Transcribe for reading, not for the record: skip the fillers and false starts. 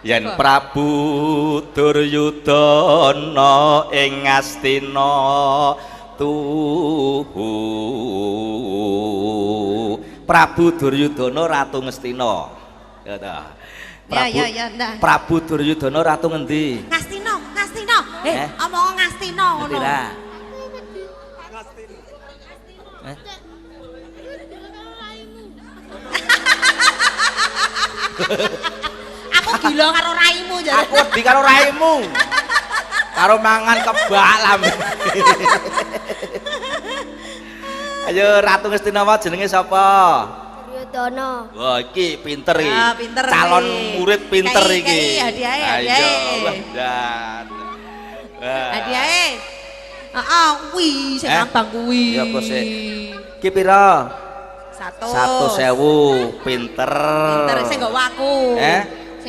yen Prabu Duryudana ing Ngastina tuhu Prabu Duryudana ratu Ngastina ya ta Prabu Duryudana ratu ngendi Ngastina omong Ngastina ngono aku gila karo raimu jare aku di karo raimu karo mangan kebalam ayo ratu Ngastina jenenge sapa Duryudana. wah iki pinter iki pinter calon murid pinter iki hadiahe hadiahe heeh kuwi sing gampang kuwi ya apa sih iki pira 100.000 pinter sing nggawa aku